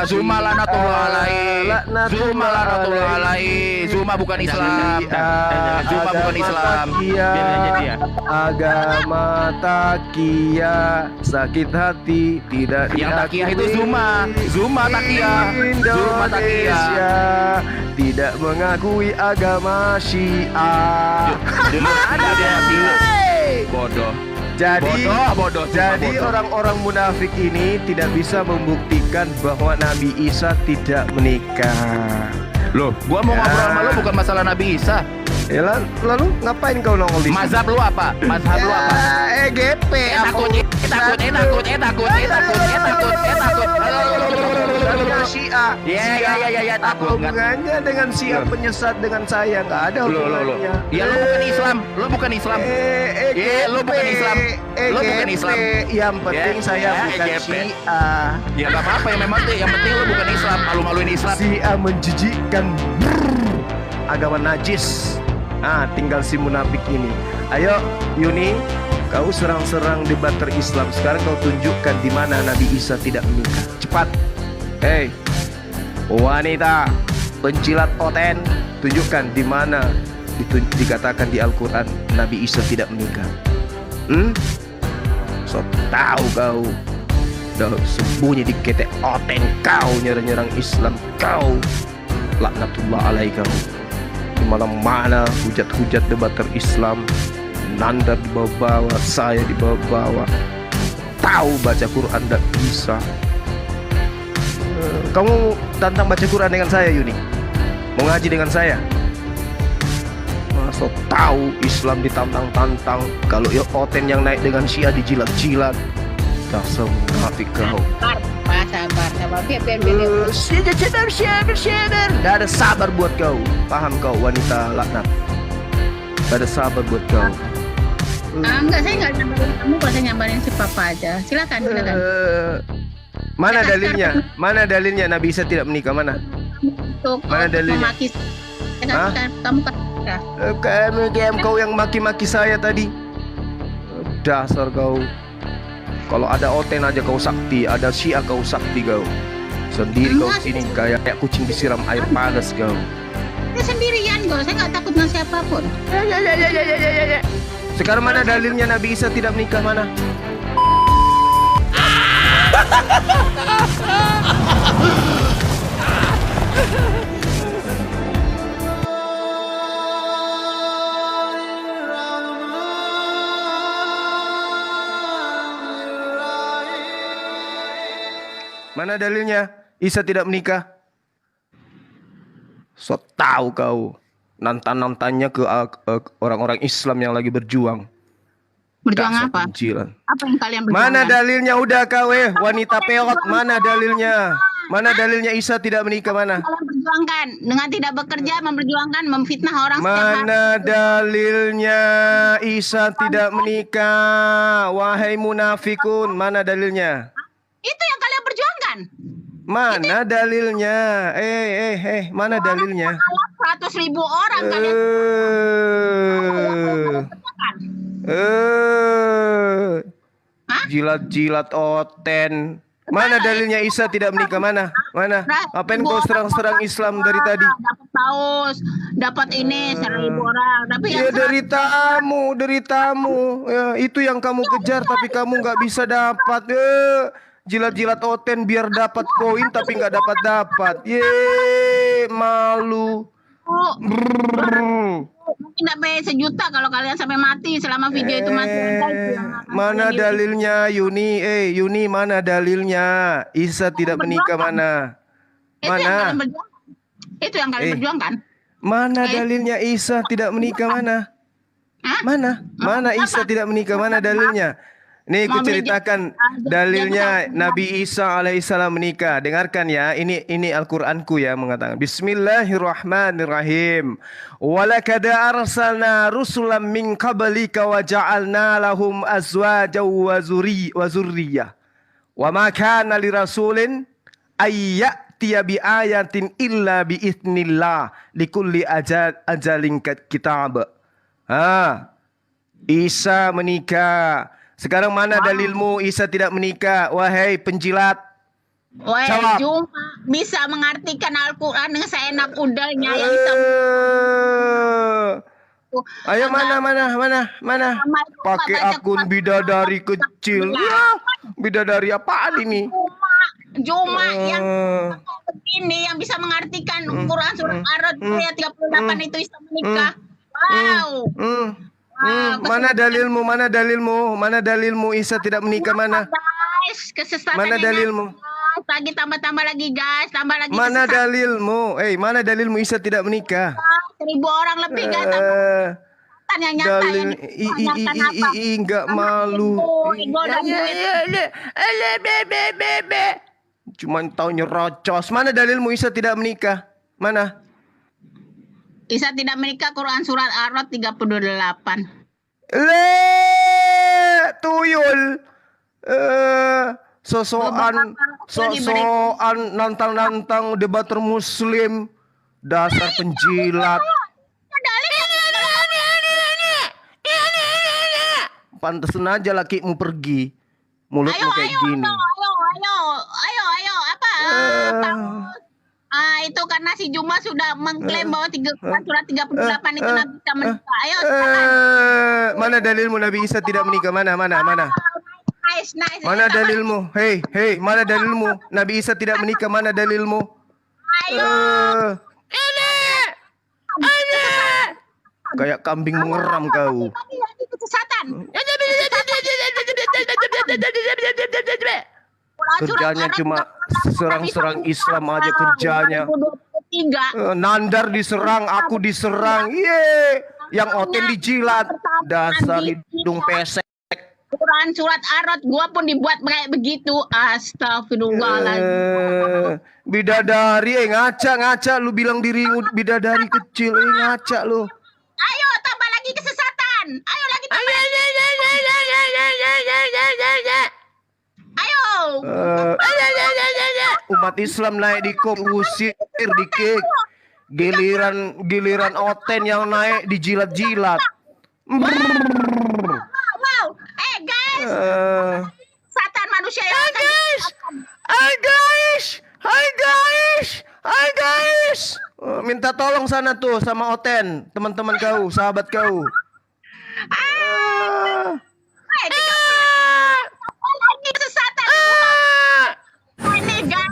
Zuma lanatullah alaihi. Zuma lanatullah alaihi. Zuma bukan Islam. Zuma bukan Islam. Agama takia, sakit hati tidak yang takia itu Zuma. Zuma takia. Zuma takia. Tidak mengakui agama Syiah. Dulu ada dia bodoh. Jadi orang-orang munafik ini tidak bisa membuktikan bahwa Nabi Isa tidak menikah. Loh, gua mau ngobrol sama lu bukan masalah Nabi Isa. Ya lalu ngapain kau nongol di sini? Mazhab lu apa? Mazhab lu apa? EGP. Takut. Syiah. Ya takut. Hubungannya dengan Syiah penyesat dengan saya nggak ada hubungannya. Ya lu bukan Islam. Lu bukan Islam. Lu bukan Islam. Lu bukan Islam. Yang penting saya bukan Syiah. Ya nggak apa-apa yang penting lu bukan Islam. Malu-maluin Islam. Syiah menjijikkan. Agama najis. Tinggal si munafik ini. Ayo Yuni, kau serang-serang debater Islam. Sekarang kau tunjukkan di mana Nabi Isa tidak menikah. Cepat. Hei, wanita penjilat oten, tunjukkan di mana dikatakan di Al-Quran Nabi Isa tidak menikah. So tahu kau. Dah sembunyi di ketek oten kau, nyerang-nyerang Islam kau. Laknatullah alaika. Di mana-mana hujat-hujat debater Islam, Nanda dibawa-bawa, saya dibawa-bawa. Tahu baca Quran tak bisa. Kamu tantang baca Quran dengan saya, Yuni? Mau ngaji dengan saya? Masa tahu Islam ditantang-tantang. Kalau ya oten yang naik dengan Syiah dijilat-jilat. Dasar munafik kau. Sabar. Biar. Sabar. Gak ada sabar buat kau. Paham kau wanita laknat? Gak ada sabar buat kau. Enggak, saya nggak nyambarin kamu, kalau saya nyambarin si papa aja. Silakan. Mana dalilnya Nabi Isa tidak menikah? Mana? Mana dalilnya? Memaki. Kamu kan. Kau yang maki-maki saya tadi. Dasar kau. Kalau ada oten aja kau sakti, ada Syiah kau sakti kau. Sendiri kau sini kayak kucing disiram air panas kau. Saya sendirian kau, saya nggak takut sama siapapun. Ya. Sekarang mana dalilnya Nabi Isa tidak menikah, mana? Mana dalilnya Isa tidak menikah? So tahu kau. Nantan-nantannya ke orang-orang Islam yang lagi berjuang. Berjuang apa? Penjilan. Apa yang kalian berjuang? Mana dalilnya? Udah kau wanita peot. Mana dalilnya? Mana dalilnya Isa tidak menikah? Mana? Kalian perjuangkan dengan tidak bekerja, memperjuangkan, memfitnah orang. Mana dalilnya Isa tidak menikah? Wahai munafikun, mana dalilnya? Itu yang kalian perjuangkan. Mana dalilnya? Mana dalilnya? 100.000 orang kalian. Jilat-jilat oten. Mana dalilnya Isa tidak menikah? Mana? Apain kau serang-serang Islam dari tadi? Dapat paus, dapat ini 1.000 orang. Tapi ya dari tamu. Ya, itu yang kamu kejar tapi kamu nggak bisa dapat. Jilat-jilat oten biar dapat koin tapi nggak dapat. Malu. Mungkin dapat 1 juta kalau kalian sampai mati selama video itu mati. Mana dalilnya Yuni? Yuni, mana dalilnya Isa tidak menikah? Mana? Itu yang kalian berjuangkan. Mana dalilnya Isa tidak menikah? Mana Isa tidak menikah? Mana dalilnya? Nih aku ceritakan dalilnya Nabi Isa alaihissalam menikah. Dengarkan ya, ini Al-Qur'anku ya mengatakan Bismillahirrahmanirrahim. Walaqad arsalna rusulan min qablika wa ja'alna lahum azwajan wa zurriyyah. Wa ma kana lirasulin ayyatiya bi ayatin illa bi idznillah likulli ajalin kitab. Isa menikah. Sekarang mana dalilmu Isa tidak menikah? Wahai penjilat. Wahai Zuma. bisa mengartikan Al-Quran dengan seenak udahnya yang bisa Ayo mana? Pakai akun bidadari kecil. Ya, bidadari apaan ini? Cuma yang begini yang bisa mengartikan Quran surat Ar-Rod ayat 38 itu Islam menikah. Wow. Mana dalilmu Isa tidak menikah mana? Guys, kesesatan. Mana dalilmu? Lagi tambah lagi guys, tambah lagi. Mana dalilmu? Mana dalilmu Isa tidak menikah? 1.000 orang lebih guys. Yang nyata Dalil enggak malu. Cuman tahu nyerocos. Mana dalilmu Isa tidak menikah? Mana? Isa tidak menikah Quran surat Ar-Rod 38. Tuyul. Sosokan nantang debater muslim, dasar penjilat. Pantesan aja lakimu pergi, mulutmu kayak gini. Ayo apa? Itu karena si Juma sudah mengklaim bahwa surat 38 itu Nabi bisa menikah. Ayo mana dalilmu Nabi Isa tidak menikah? Mana? Nice. Mana dalilmu? Hei, mana dalilmu? Nabi Isa tidak menikah, mana dalilmu? Ayo. Kayak kambing mengeram kau. Kesesatan. Kerjanya cuma serang-serang Islam aja kerjanya. Nandar diserang, aku diserang. Yang Oten dijilat. Dasar hidung pesek. Quran surat Ar-Rod gua pun dibuat kayak begitu. Astagfirullahaladzim. Bidadari, ngaca lu bilang dirimu bidadari kecil, ngaca lu. Ayo tambah lagi kesesatan. Ayo lagi tambah. Ayo. Umat Islam naik di kop, usir di kick. Giliran Oten yang naik dijilat-jilat. Wow. Guys. Satan manusia yang Hai guys. Minta tolong sana tuh sama Oten, teman-teman kau, sahabat kau. lagi kesesatan. Ini guys.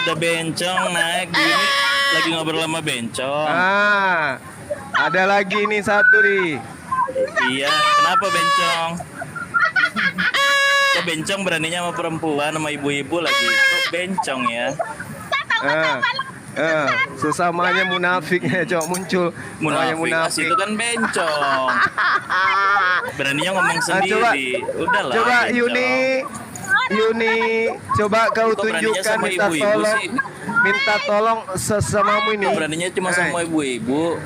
Ada bencong naik gini, lagi ngobrol sama bencong. Ada lagi nih satu nih. Iya, kenapa bencong? Kok bencong beraninya sama perempuan, sama ibu-ibu lagi? Kok bencong ya? Sesamanya munafiknya cok muncul. Munafik itu kan bencong. Beraninya ngomong sendiri. Udahlah. Coba bencong. Yuni, coba kau Kok beraninya tunjukkan, sama minta ibu-ibu tolong. sih? Minta tolong sesamamu ini. Beraninya cuma sama ibu-ibu.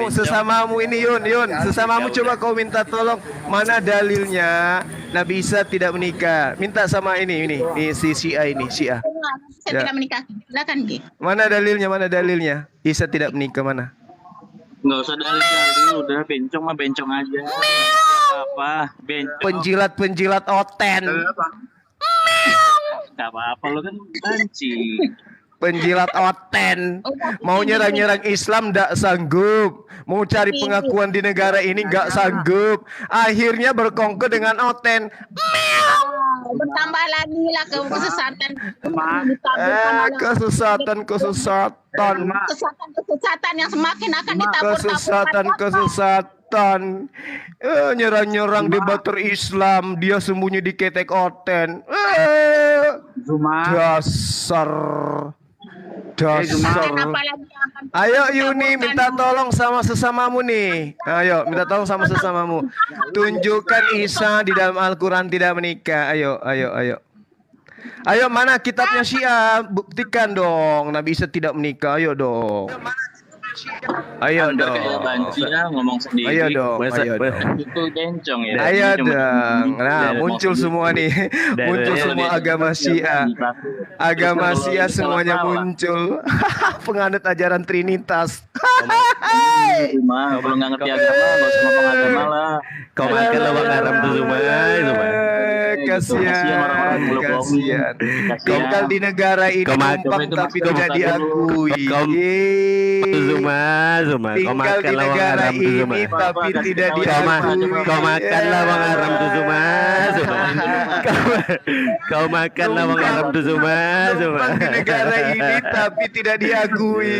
Sesamamu ini Yun, sesamamu coba kau minta tolong. Mana dalilnya Nabi Isa tidak menikah? Minta sama ini si Syiah ini, Syiah. Saya tidak menikah. Silakan Ki. Mana dalilnya? Isa tidak menikah mana? Nggak usah dalil, udah bencong mah bencong aja. Apa? Bencong. Penjilat Oten. Gak apa-apa, lo kan banci. Penjilat Oten. Mau nyerang Islam ndak sanggup. Mau cari pengakuan di negara ini nggak sanggup. Akhirnya berkongkol dengan Oten. Bertambah lagi lah kesesatan. Kesesatan yang semakin akan ditabur-taburkan. Kesesatan. Nyerang debater Islam, dia sembunyi di ketek Oten. Dasar. Ayo Yuni, minta tolong sama sesamamu nih. Ayo, minta tolong sama sesamamu. Tunjukkan Isa di dalam Al-Quran tidak menikah. Ayo. Ayo, mana kitabnya Syiah? Buktikan dong Nabi Isa tidak menikah. Ayo dong. Ayo Anda dong. kayak banci ya, ngomong sendiri. Ayo dong, Masa- ayo dong. Itu bencong ya. Ayo Ini cuma- dong. Nah, Dari muncul mau semua nih. Muncul dari- semua agama Syiah. Agama Syiah semuanya muncul. Penganut ajaran Trinitas. Kalau nggak ngerti agama, nggak usah ngomong agama lah. Kau makan lah Bang Aram tuh semua. Kasihan, orang-orang mulut kasihan. Kasihan. Tinggal di negara ini Kau makan numpang itu tapi masker tidak buka dulu. diakui. Kau- Yeay. Tuh Zuma. Kau Tinggal makan di lah Bang negara Aram tuh Zuma. ini tapi tidak diakui. Kau makan lah Bang Aram tuh Zuma. Kau makan lah Bang Aram tuh Zuma. Numpang di negara ini tapi tidak diakui.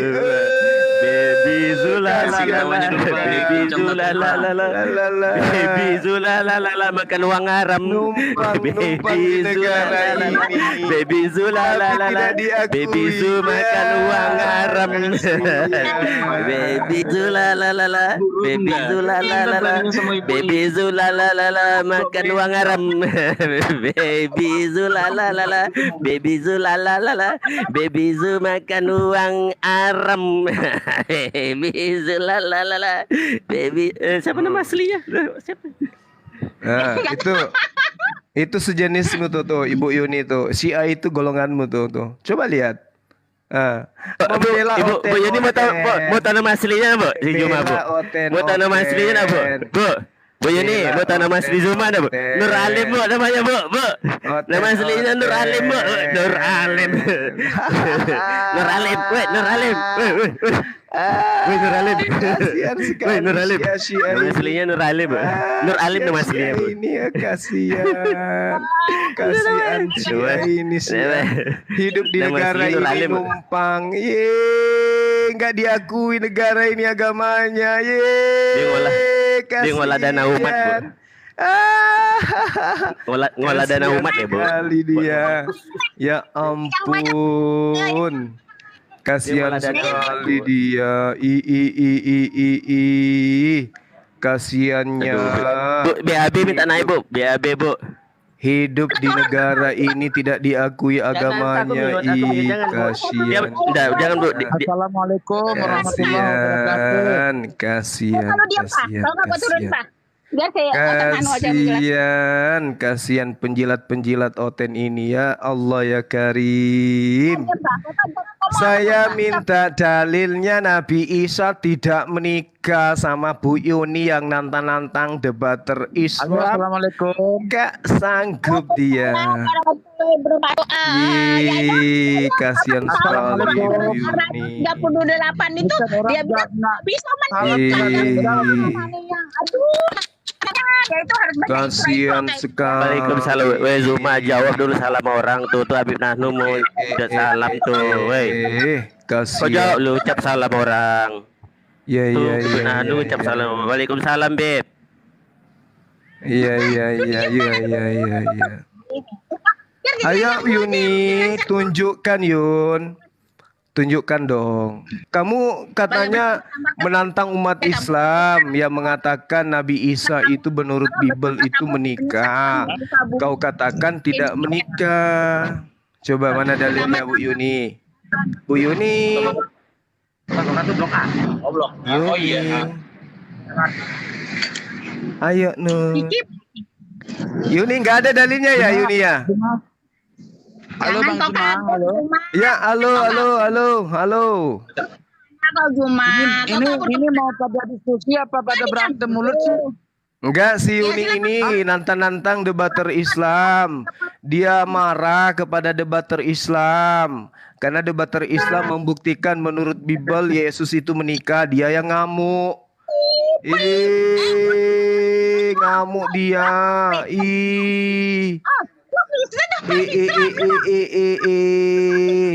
Baby Zula la la la, baby Zula la la la, Lalala. baby Zula la la la, makan uang haram. Numpang di negara ini. Baby Zula la la la, Tapi tidak diakui. baby Zu makan uang haram. Baby Zula la la la, baby Zula la la la, baby Zula la la la, makan uang haram. Baby Zula la la la, baby Zula la la la, baby Zu makan uang haram. Baby Zula la la la, baby siapa nama aslinya? Siapa? Nah, itu sejenismu tuh Ibu Yuni tuh. Syiah itu golonganmu tuh. Coba lihat. Membela Ibu, Oten, Bu Yuni mau tahu Oten. mau tahu nama aslinya Bu? Si Zuma Bu. Bela Oten, Mau tahu nama Oten. aslinya apa, Bu? Bu Yuni, Bela mau tahu nama asli Zuma ada Bu? Oten. Nur Alim Bu namanya Bu. Oten, Nama aslinya Nur Oten. Alim Bu. Nur Alim. Nur Alim, weh Nur Alim. Weh Nur Alim. Kasihan sekali Weh Nur Alim. Syiah Nama ini. aslinya Nur Alim Bu. Nur Alim nama aslinya Bu. Ini ya kasihan. Kasihan Syiah ini Syiah. Hidup di Nama negara aslinya Nur ini Alim, Bu. numpang. Nggak diakui negara ini agamanya. Dia ngolah dana umat, Bu. Ngolah dana umat ya Bu. Kali dia. Ya ampun. Kasihan Dia ngolah dana sekali dia. Kasiannya. Bu, BAB minta naik Bu. BAB Bu. Hidup di negara ini tidak diakui agamanya. Ya, Kasihan. jangan Bu. Assalamualaikum warahmatullahi wabarakatuh. Kasihan. Kalau dia Pak, kalau nggak gua turun Pak. Biar saya Oten anu aja menjelaskan. Kasihan penjilat-penjilat Oten ini ya Allah ya Karim. Saya minta dalilnya Nabi Isa tidak menikah sama Bu Yuni yang nantang-nantang debater Halo, Islam. assalamualaikum. Gak sanggup dia. Berdoa. Ih, kasihan sekali Bu Yuni. 38 itu dia bilang bisa menikah. Aduh. Ya itu harus baca Kasihan sekali. Waalaikumsalam. Weh Zuma jawab dulu salam orang tuh Habib Nahnu mau udah salam tuh. Weh. Kau Kasihan. jawab lu ucap salam orang. Iya Tuh iya Habib iya. Nahnu ucap salam. Waalaikumsalam Beb. Iya. Ayo Yuni, tunjukkan Yun. Tunjukkan dong. Kamu katanya menantang umat Islam yang mengatakan Nabi Isa itu menurut Bible itu menikah. Kau katakan tidak menikah. Coba mana dalilnya Bu Yuni? Bu Yuni. Yuni. Ayo nu. Yuni nggak ada dalilnya ya Yuni ya? Halo Bang Zuma, halo. Ya, halo. Kalau Zuma, Ini mau pada diskusi apa pada berantem mulut sih? Enggak, si Yuni ini nantang-nantang debater Islam. Dia marah kepada debater Islam karena debater Islam membuktikan menurut Bible Yesus itu menikah. Dia yang ngamuk. Ngamuk dia.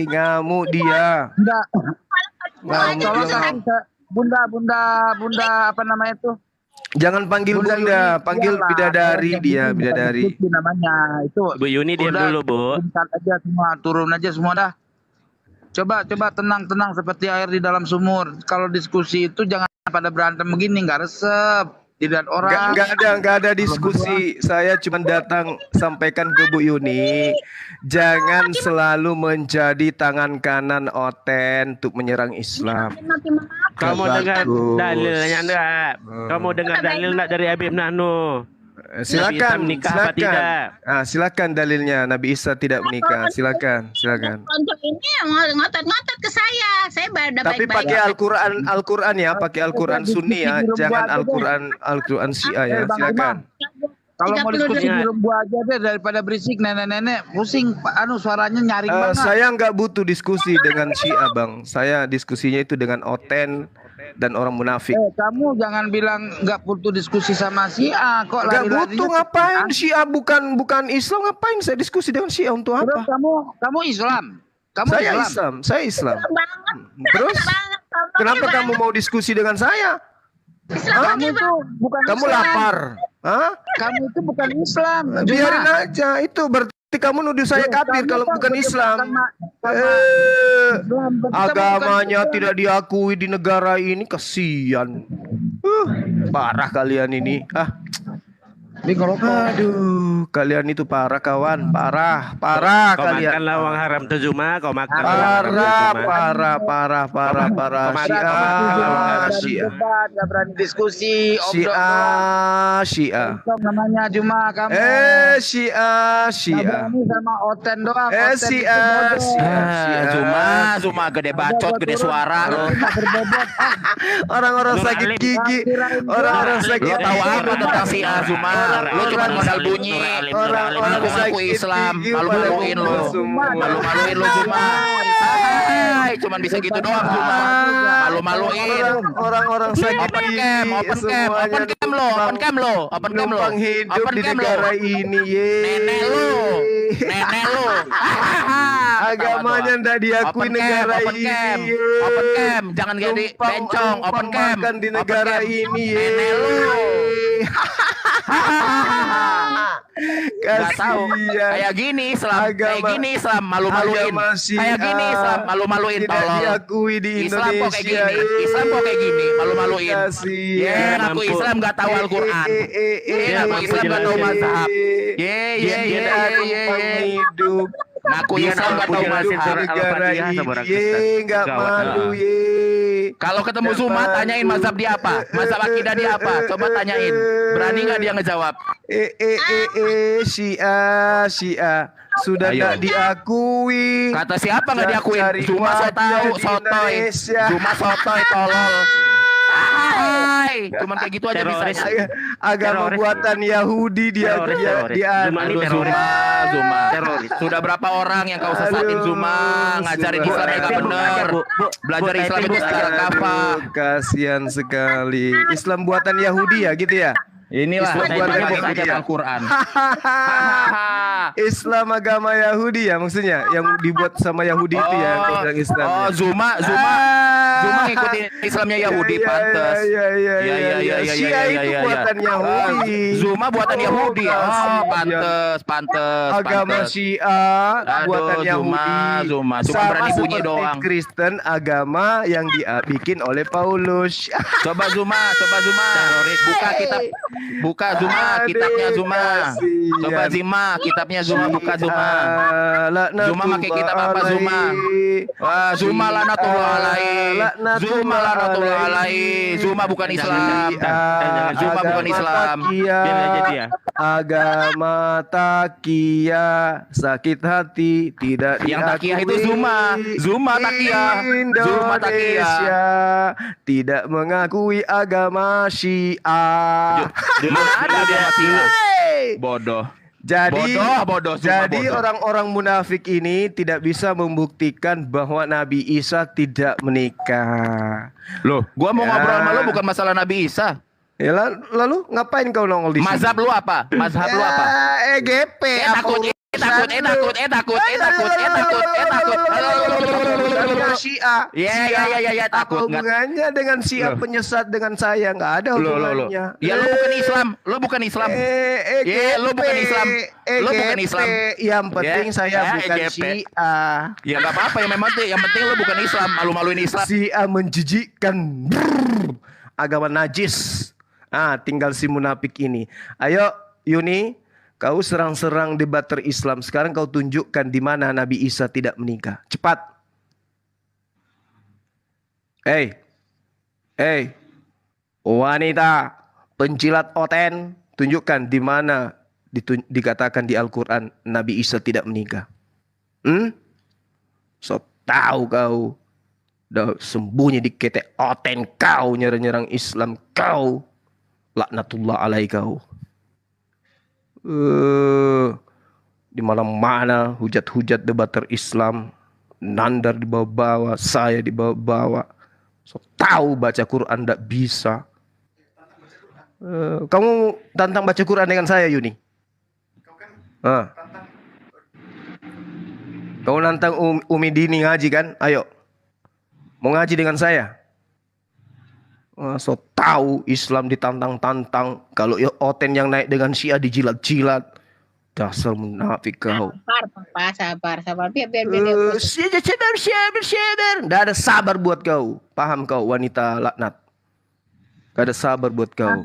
Ngamuk dia. Enggak. Ngamuk Tolong dia. Bunda apa namanya itu? Jangan panggil Bunda bunda, Yuni, panggil iyalah. bidadari Kalau dia, yang bidadari. diskusi namanya itu. Bu Yuni diam Udah, dulu Bu. bentar aja semua, turun aja semua dah. Coba tenang seperti air di dalam sumur. Kalau diskusi itu jangan pada berantem begini, nggak resep. Tidak orang. Nggak ada diskusi. Saya cuma datang sampaikan ke Bu Yuni, jangan selalu menjadi tangan kanan Oten untuk menyerang Islam. Kamu dengar Bagus. dalilnya enggak? Kamu dengar dalil enggak dari Habib Nahnu? Silakan, menikah apa tidak? silakan dalilnya Nabi Isa tidak menikah. Silakan. Untuk ini ngotot-ngotot ke saya. Saya udah Tapi baik-baik. pakai Al-Quran ya, pakai Al-Quran Sunni ya, jangan Al-Quran Syiah ya. Silakan. Kalau mau 32. diskusi di rumah aja deh daripada berisik nenek-nenek pusing suaranya nyaring banget. Saya nggak butuh diskusi dengan Syiah, Bang. Saya diskusinya itu dengan Oten dan orang munafik. Kamu jangan bilang nggak butuh diskusi sama Syiah kok Nggak lari-larinya butuh, ke ngapain? Syiah. Syiah bukan Islam, ngapain saya diskusi dengan Syiah untuk Terus apa? kamu Islam. Kamu Saya Islam. Banget. Terus Banget. kenapa kamu mau diskusi dengan saya? Islam Kamu tuh bukan Kamu Islam. lapar? Hah? Kamu itu bukan Islam. Biarin Cuma aja. Itu berarti kamu nuduh saya kafir kamu kalau kan bukan Islam. sama Eh, Islam, tapi kamu agamanya bukan tidak diakui di negara ini, kasihan. Parah kalian ini. Islam. Ngerokok. Aduh, kalian itu parah kawan, parah Kau kalian. makanlah uang haram terjuma, kau makan. Parah. Syiah. Nggak berani diskusi. Syiah. Namanya cuma kamu. Syiah. Nggak berani sama Oten doang. Oten itu Syiah. bodoh. Zuma gede bacot, gede suara lo. Berbobot. Orang-orang Nur sakit Alim. gigi, orang-orang sakit Lo tahu gigi. apa tentang si Zuma? Lo cuma modal bunyi. Orang-orang Ngaku-ngaku sakit Islam, gigi malu-maluin pada lo. kumpul semua. Malu-maluin lo Zuma. Hai, cuman bisa gitu doang Zuma. Malu-maluin. Orang-orang sakit Open gigi cam lo. numpang hidup Open di cam lo. negara ini, Nenek lo. Agamanya ndak diakui negara ini. Open cam, jangan jadi bencong. Open cam, makan di negara ini. Nenek lo. Gak tahu. Kasihan. Kayak gini Islam, malu-maluin. Agama Syiah Kayak gini Islam, malu-maluin tidak tolol. diakui di Islam kok kayak Indonesia. gini, Islam kok kayak gini, malu-maluin. Kasihan. Ngaku Islam gak tahu Al-Quran. Ngaku Islam gak tahu mazhab. Hidup. Ngaku Islam gak tahu mazhab. Negara ini, nggak malu Kalau ketemu Zuma, tanyain mazhab dia apa, mazhab akidah dia apa. Coba tanyain, berani nggak dia ngejawab? Syiah sudah Ayo. nggak diakui. Kata siapa nggak diakuin? Cari Zuma so wajah tahu, di sotoy. Indonesia. Zuma sotoy, tolol. Hai, cuman kayak gitu aja Teroris. bisa. Agama Teroris. buatan Yahudi dia Teroris. Zuma ini Aduh, teroris. Zuma. Teroris. Sudah berapa orang yang kau sesatin Aduh, Zuma? Ngajarin Zuma. Islam yang gak bener. Belajar Islam itu secara kafah. Kasihan sekali. Islam buatan Yahudi ya gitu ya. Inilah Islam saya buatan pakai Yahudi ayat ya? Al-Quran. Islam agama Yahudi ya maksudnya yang dibuat sama Yahudi itu ya orang Islam. Oh, Zuma ngikutin Islamnya Yahudi, pantes. Iya. Syiah itu buatan Yahudi. Zuma buatan Yahudi. Oh, Kasihan. pantes. Agama Syiah Aduh, buatan Yahudi. Zuma. Cuma Sama berani bunyi seperti doang. Kristen agama yang dibikin oleh Paulus. Coba Zuma. Buka Zuma, kitabnya Zuma. Coba Zima, kitabnya Zuma, buka Zuma. Zuma pakai kitab apa Zuma? Wah, Zuma lanatullah alaihi. Zuma lanatullah alaihi. Zuma bukan Islam. Zuma bukan Islam. Biar aja dia. Agama takia, sakit hati tidak Yang takiyah itu diakui. Zuma takiyah. Zuma takiyah. Indonesia tidak mengakui agama Syiah. Mana ada dia Syiah? Hey! Bodoh. Jadi Bodoh, Zuma jadi bodoh. orang-orang munafik ini tidak bisa membuktikan bahwa Nabi Isa tidak menikah. Loh, gua mau Ya. ngobrol sama lo bukan masalah Nabi Isa. Ya, lalu ngapain kau nongol di sini? Mazhab lu apa? Mazhab lu apa? EGP. Takut. Syiah. Ya, takut. Apa hubungannya dengan Syiah Loh. penyesat dengan saya? Nggak ada Lo. hubungannya. Ya lu bukan Islam. Lu bukan Islam. Ya, lu bukan Islam. Lu bukan Islam. Yang penting Ya, saya bukan EGP. Syiah. Ya enggak apa-apa yang penting lu bukan Islam. Malu-maluin Islam. Syiah menjijikkan. Agama najis. Tinggal si munafik ini. Ayo Yuni, kau serang-serang debater Islam. Sekarang kau tunjukkan di mana Nabi Isa tidak menikah. Cepat. Hei, wanita penjilat oten, tunjukkan di mana dikatakan di Al-Quran Nabi Isa tidak menikah. So tahu kau, dah sembunyi di ketek oten kau, nyerang-nyerang Islam kau, laknatullah alaih kau. Di mana-mana hujat-hujat debater Islam, Nandar dibawa-bawa, saya dibawa-bawa. So tahu baca Quran ndak bisa. Kamu tantang baca Quran dengan saya, Yuni? Kau nantang Umi Dini ngaji kan? Ayo, mau ngaji dengan saya? So tahu Islam ditantang-tantang. Kalau oten yang naik dengan Syiah dijilat-jilat. Dasar munafik kau. Sabar. Biar. Sabar. Nggak ada sabar buat kau. Paham kau, wanita laknat? Nggak ada sabar buat kau.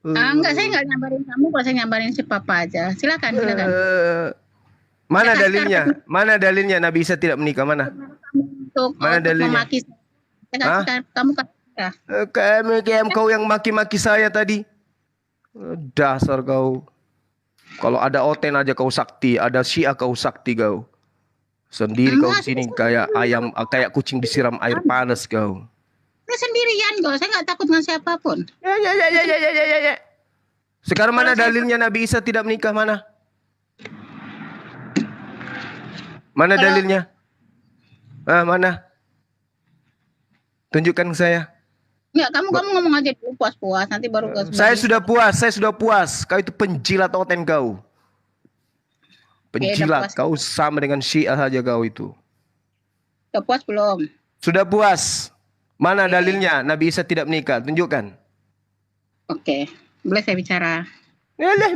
Enggak, saya enggak nyambarin kamu, kalau saya nyambarin si Papa aja. Silakan. Mana dalilnya? Mana dalilnya Nabi Isa tidak menikah? Mana? Mana dalilnya? Kamu kata. Kau yang maki-maki saya tadi. Dasar kau. Kalau ada oten aja kau sakti, ada Syiah kau sakti kau. Sendiri kau di sini kayak ayam, kayak kucing disiram air panas kau. Saya sendirian kau, saya nggak takut dengan siapapun. Ya. Sekarang mana dalilnya Nabi Isa tidak menikah, mana? Mana dalilnya? Mana? Tunjukkan ke saya. Enggak, kamu ngomong aja dulu puas-puas, nanti baru ke Saya sudah puas. Kau itu penjilat oten kau. Penjilat, kau sama dengan Syiah saja kau itu. Sudah puas belum? Sudah puas. Mana dalilnya Nabi Isa tidak menikah? Tunjukkan. Oke, boleh saya bicara?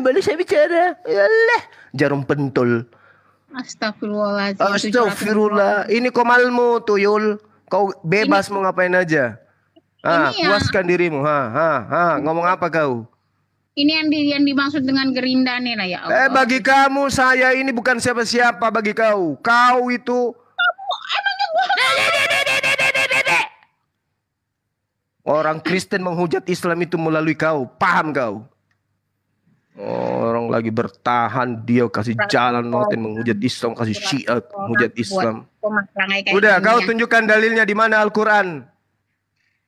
Boleh saya bicara. Jarum pentul. Astagfirullahaladzim. Ini komalmu tuyul. Kau bebas mau ngapain aja. Puaskan dirimu. Ngomong apa kau? Ini yang dimaksud dengan Gerinda nih lah, ya Allah. Bagi kamu saya ini bukan siapa-siapa bagi kau. Kau itu orang Kristen menghujat Islam itu melalui kau. Paham kau? Orang lagi bertahan, dia kasih jalan noten menghujat Islam, kasih Syiah menghujat Islam. Udah, kau tunjukkan dalilnya di mana Al-Quran.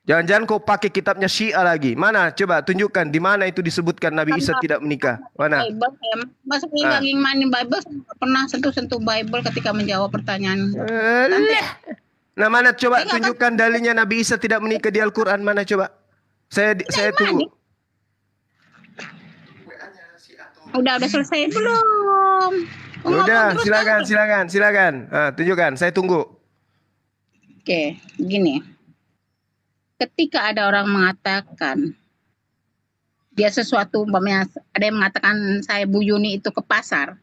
Jangan-jangan kau pakai kitabnya Syiah lagi. Mana? Coba tunjukkan di mana itu disebutkan Nabi Isa tidak menikah. Mana? Masuk lagi Bible, pernah sentuh Bible ketika menjawab pertanyaan. Nah, mana coba tunjukkan dalilnya Nabi Isa tidak menikah di Al-Quran. Mana coba? Saya tunggu. Udah selesai belum? Udah, silakan. Tunjukkan, saya tunggu. Oke, begini. Ketika ada orang mengatakan dia sesuatu, ada yang mengatakan saya Bu Yuni itu ke pasar,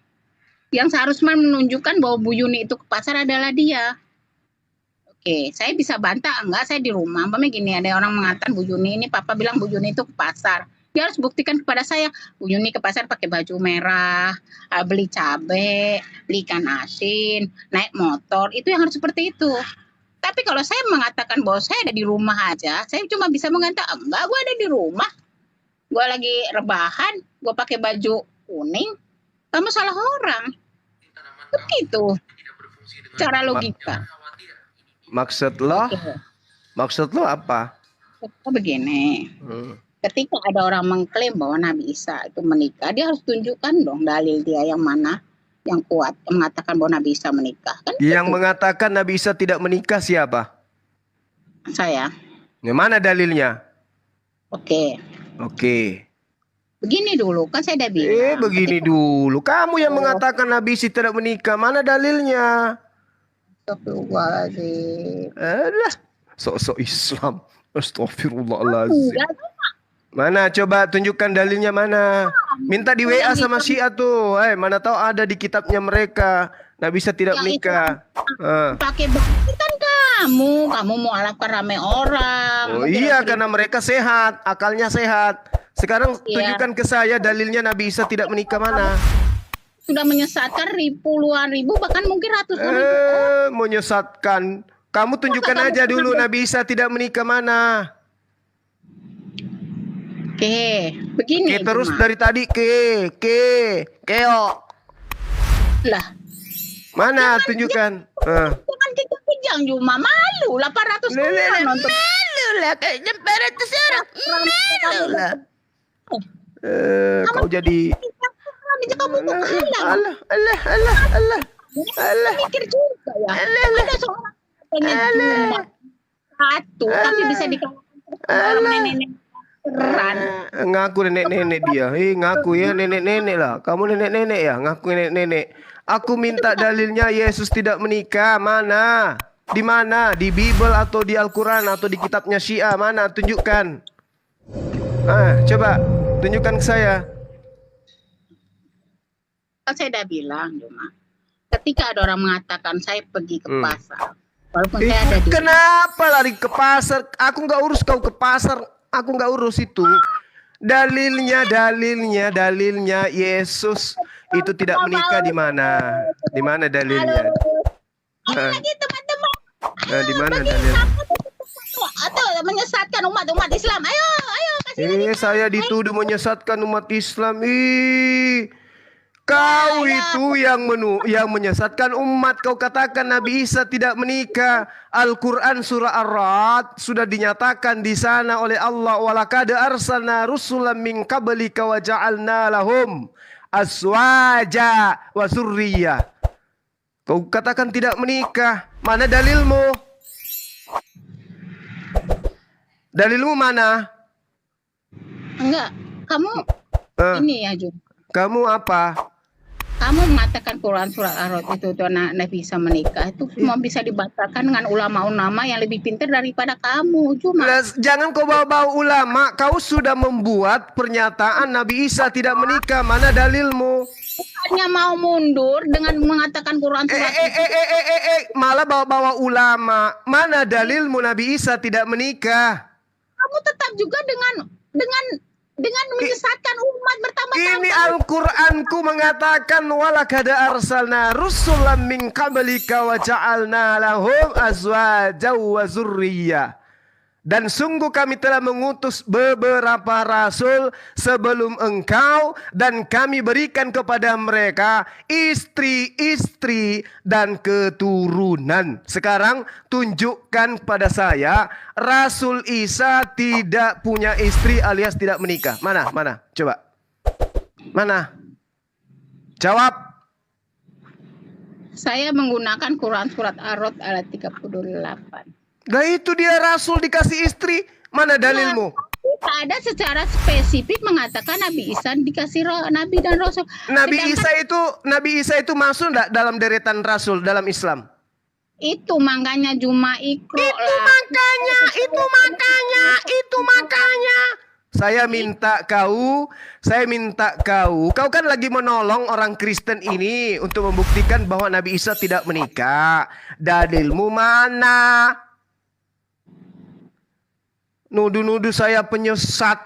yang seharusnya menunjukkan bahwa Bu Yuni itu ke pasar adalah dia. Oke, saya bisa bantah enggak, saya di rumah. Umpamanya gini, ada orang mengatakan Bu Yuni ini, Papa bilang Bu Yuni itu ke pasar. Dia harus buktikan kepada saya, Bu Yuni ke pasar pakai baju merah, beli cabai, beli ikan asin, naik motor, itu yang harus seperti itu. Tapi kalau saya mengatakan bahwa saya ada di rumah aja, saya cuma bisa mengatakan, enggak, gue ada di rumah. Gue lagi rebahan, gue pakai baju kuning, kamu salah orang. Begitu cara logika. Maksud lo apa? Begini, ketika ada orang mengklaim bahwa Nabi Isa itu menikah, dia harus tunjukkan dong dalil dia yang mana yang kuat, yang mengatakan bahwa Nabi Isa menikah. Kan yang gitu. mengatakan Nabi Isa tidak menikah siapa? Saya. Yang mana dalilnya? Oke. Begini dulu, kan saya udah bilang. Begini dulu. Kamu yang mengatakan Nabi Isa tidak menikah, mana dalilnya? Astagfirullahaladzim. Sok-sok Islam. Astagfirullahaladzim. Mana coba tunjukkan dalilnya mana? Minta di WA sama Syiah tuh. Mana tahu ada di kitabnya mereka. Nabi Isa tidak menikah. Pakai baju kan kamu mau alahkan ramai orang. Oh Kamu iya, tidak karena mereka sehat, akalnya sehat. Sekarang Iya. tunjukkan ke saya dalilnya Nabi Isa tidak menikah mana? sudah menyesatkan puluhan ribu bahkan mungkin ratusan ribu. Menyesatkan. Kamu tunjukkan aja dulu Nabi Isa tidak menikah mana? Oke, begini. Terus Juma. dari tadi keo. Lah, Mana tunjukkan? kan kita kejang Juma, malu 800 orang nonton. Malu lah kayaknya 400 orang. Malu lah. Kau jadi Kamu mau kalah. Allah. Mikir juga ya. Ada seorang katanya cuma satu, tapi bisa dikalahkan orang nenek-nenek keren. Ngaku nenek-nenek dia. Ngaku ya nenek-nenek lah. Kamu nenek-nenek ya? Ngaku nenek-nenek. Aku minta dalilnya Yesus tidak menikah. Mana? Di mana? Di Bible atau di Al-Quran atau di kitabnya Syiah? Mana? Tunjukkan. Coba tunjukkan ke saya. Saya udah bilang cuma ketika ada orang mengatakan saya pergi ke pasar, walaupun saya ada di Kenapa lari ke pasar? Aku nggak urus kau ke pasar. Aku nggak urus itu. Dalilnya Yesus itu tidak menikah di mana? Di mana dalilnya? lagi teman-teman. Di mana dalilnya? Atau menyesatkan umat Islam. Ayo kasih. Saya dituduh menyesatkan umat Islam. Kau itu yang menyesatkan umat. Kau katakan Nabi Isa tidak menikah. Al-Quran surah Ar-Ra'd sudah dinyatakan di sana oleh Allah. Walaqad arsalna rusulan min qablika wa ja'alna lahum aswaja wa zurriyah. Kau katakan tidak menikah. Mana dalilmu? Dalilmu mana? Enggak, kamu ini ya Jum. Kamu apa? Kamu mengatakan Quran surat Ar-Ra'd itu Nabi bisa menikah itu semua bisa dibatalkan dengan ulama-ulama yang lebih pintar daripada kamu. Cuma Jangan kau bawa-bawa ulama. Kau sudah membuat pernyataan Nabi Isa tidak menikah. Mana dalilmu? bukannya mau mundur dengan mengatakan Quran surat Malah bawa-bawa ulama. Mana dalilmu Nabi Isa tidak menikah? kamu tetap juga dengan menyesatkan umat bertambah-tambah. Ini Al-Qur'anku mengatakan walaqad arsalna rusulan min qablika wa ja'alna lahum azwajan wa zurriyyah. Dan sungguh kami telah mengutus beberapa rasul sebelum engkau dan kami berikan kepada mereka istri-istri dan keturunan. Sekarang tunjukkan pada saya Rasul Isa tidak punya istri alias tidak menikah. Mana? Coba. Mana? Jawab. Saya menggunakan Quran surat Ar-Ra'd ayat 38. Nah itu dia Rasul dikasih istri. Mana dalilmu? Tidak ada secara spesifik mengatakan Nabi Isa dikasih Nabi dan Rasul. Nabi Isa itu masuk enggak dalam deretan Rasul dalam Islam? Itu makanya Juma Ikro Itu makanya. Saya minta kau kan lagi menolong orang Kristen ini untuk membuktikan bahwa Nabi Isa tidak menikah. Dalilmu mana? Nuduh-nuduh saya penyesat.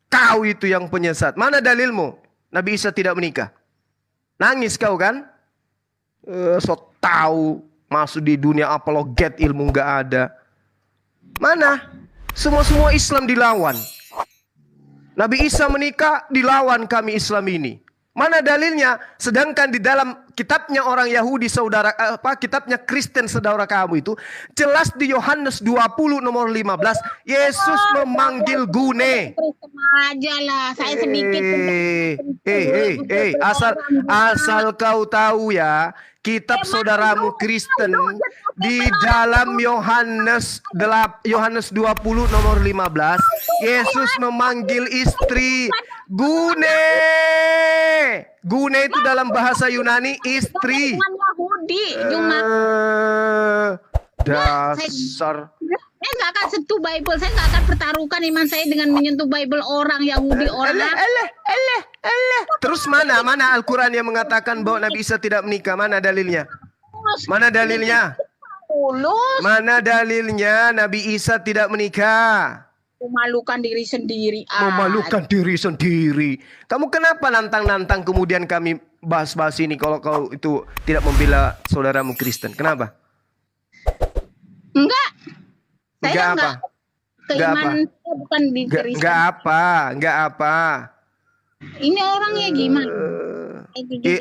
Kau itu yang penyesat. Mana dalilmu? Nabi Isa tidak menikah. Nangis kau kan? So tahu masuk di dunia apologet ilmu nggak ada. Mana? Semua Islam dilawan. Nabi Isa menikah dilawan kami Islam ini. Mana dalilnya? Sedangkan di dalam kitabnya orang Yahudi kitabnya Kristen saudara kamu itu jelas di Yohanes 20 nomor 15 Yesus memanggil Gune. aja lah, saya sedikit. Asal kau tahu ya, kitab saudaramu Kristen di dalam Yohanes 20 nomor 15 Yesus memanggil istri Gune. Gune itu dalam bahasa Yunani istri. Yahudi, Juma. Dasar. Saya nggak akan sentuh Bible, saya nggak akan pertaruhkan iman saya dengan menyentuh Bible orang Yahudi orang. Terus mana Al-Quran yang mengatakan bahwa Nabi Isa tidak menikah? Mana dalilnya? Mana dalilnya? tulus. Mana dalilnya Nabi Isa tidak menikah? Memalukan diri sendiri. Memalukan diri sendiri. Kamu kenapa nantang-nantang kemudian kami bahas-bahas ini kalau kau itu tidak membela saudaramu Kristen? Kenapa? Enggak. Saya Enggak apa? Keimanan saya bukan di diri saya. Enggak apa. Ini orangnya gimana?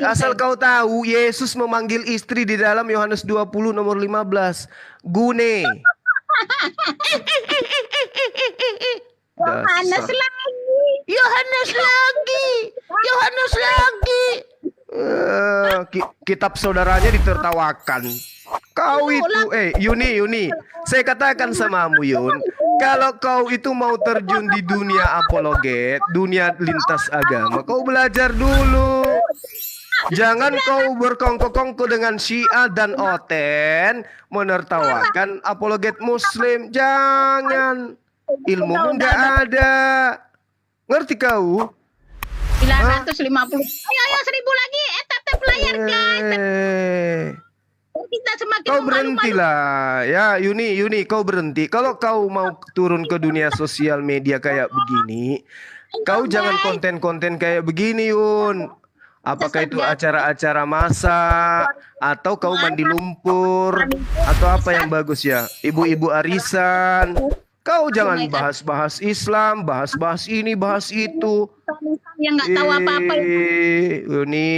Asal kau tahu, Yesus memanggil istri di dalam Yohanes 20 nomor 15. Gune. Yohanes lagi. Kitab saudaranya ditertawakan. Kau itu, Yuni, saya katakan samamu Yun, kalau kau itu mau terjun di dunia apologet, dunia lintas agama, kau belajar dulu. Jangan kau berkongko-kongko dengan Syiah dan Oten menertawakan apologet Muslim. Jangan, ilmu nggak ada. Ngerti kau? 950. Ayo 1000 lagi. Tap layar guys. Kita semakin Kau berhentilah ya Yuni, kau berhenti. Kalau kau mau turun ke dunia sosial media kayak begini, kau jangan konten-konten kayak begini Yun. Apakah itu acara-acara masak, atau kau mandi lumpur, atau apa yang bagus ya? Ibu-ibu arisan. Kau jangan bahas-bahas Islam, bahas-bahas ini, bahas itu. Yang nggak tahu apa-apa. Yuni.